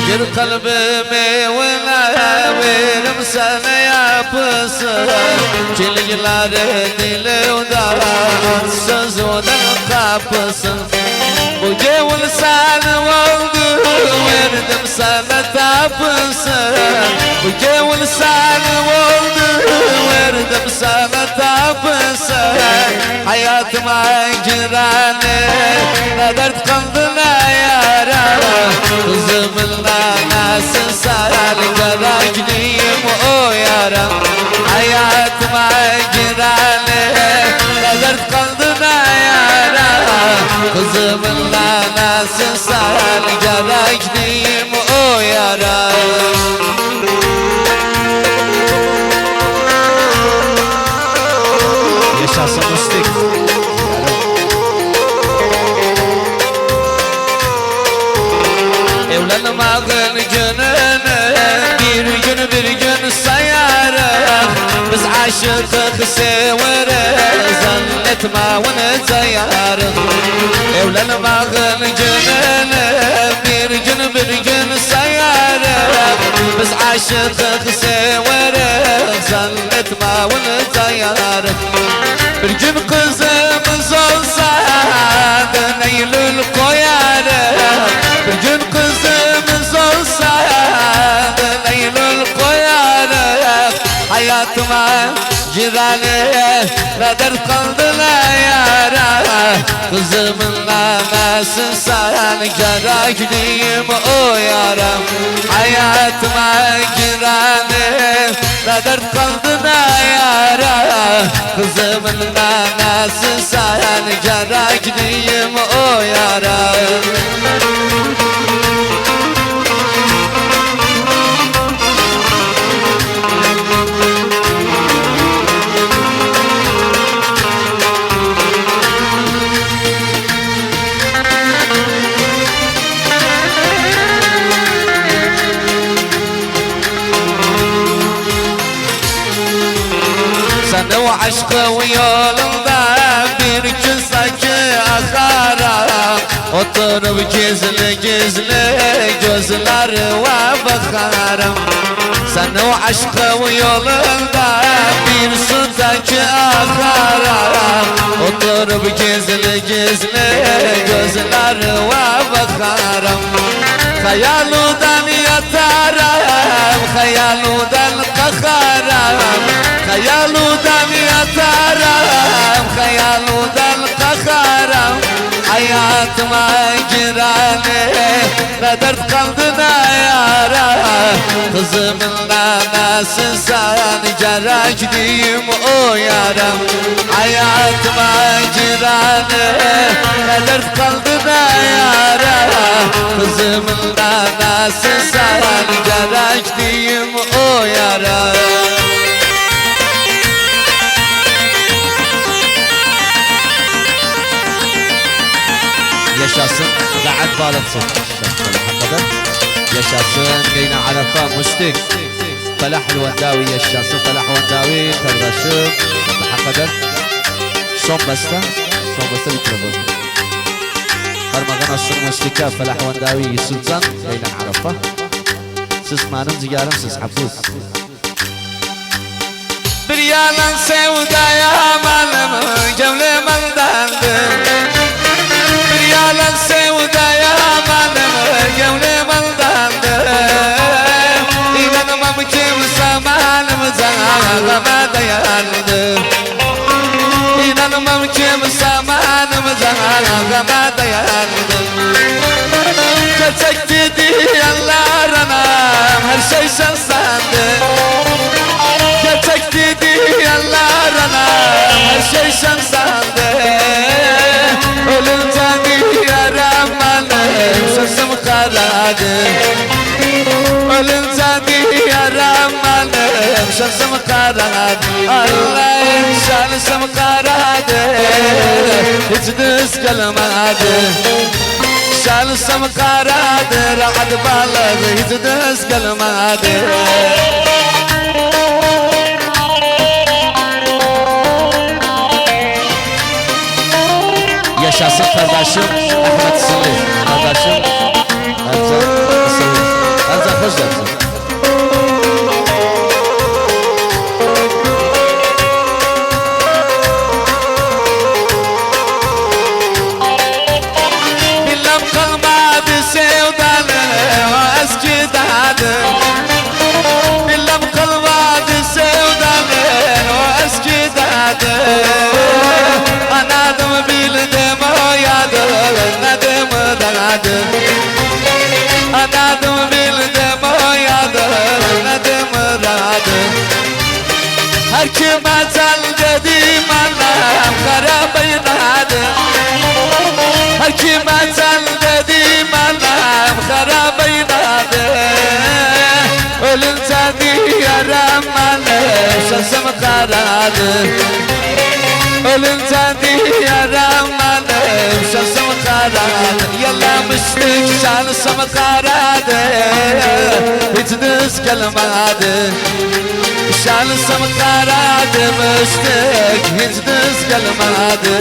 Gir kalbimi verim sana yapısın Çilgileri dilimden sözünden kapısın Bu gevul sana oldu verdim sana tapısın Bu gevul sana oldu verdim sana tapısın Hayatıma girane ne dert kaldı ne yara Kızımın lanasın sayal karakniyim o yaram Hayatıma girane ne dert kaldı ne yara Kızımın lanasın sayal karakniyim o yaram Yaşasın Müstik Evlenmağın gününü bir gün sayarım Biz aşıkık severiz zannetme onu sayarım Evlenmağın gününü bir gün sayarım Biz aşıkık severiz zannetme onu sayarım Bir gün kızımız olsa Eylül koyarım Bir gün kızımız olsa Eylül koyarım Hayatıma girane ne dert kaldı ne yara Kızımın anasın sen gerekliyim o yaram Hayatıma girane ne dert kaldı ne yara Kızımın anasın sen gerekliyim o yaram Sen o aşkı yolunda bir gün sanki akarım Oturup gizli gizli gözlerime bakarım Sen o aşkı yolunda bir su sanki akarım Oturup gizli gizli gözlerime bakarım Hayaludan yatarım, hayaludan kalkarım Hayaludan yatarım, hayaludan kalkarım Hayatıma girane ne dert kaldı ne yara Kızımın anasın sen gerekliyim o yaram Hayatıma girane ne dert kaldı ne yara Kızımın anasın sen gerekliyim o yaram Yaşasın Rahat Balıksın Yaşasın Leyna Arafa Müstik Felah Lvendavi yaşasın Felah Lvendavi kardeşim Hakikaten son beste bitirelim Harmagan Asır Müstik'e Felah Lvendavi Yusufcan Leyna Arafa Siz manım zigarım siz hafız Bir yalan sevdaya malım gevlemandandır Bir yalan sevdaya malım gevlemandandır İnanmam kimse malımıza ağlama dayandı İnanmam kimse malımıza ağlama dayandı Gerçek diyenlerine her şey sen sandın Gerçek diyenlerine her şey sen sandın Ölünce diyaramanım sözüm karadı Ölünce diyaramanım sözüm karadı Allah'ım şansım karadı hiç düz gelmedi Şansım karadı rahat balığı hiç düz gelmedi Yaşasın kardeşim Ahmet Sınır kardeşim Ercan Sınır Her kime tel dedim anam Kara beynadı Her kime tel dedim anam Kara beynadı Ölünce diyerim anam Şansım karadı Ölünce diyerim anam Şansım karadı Yalamıştık şansım karadı Hiç düz gelmedi Şansım karadı Müştik hiç düz gelmedi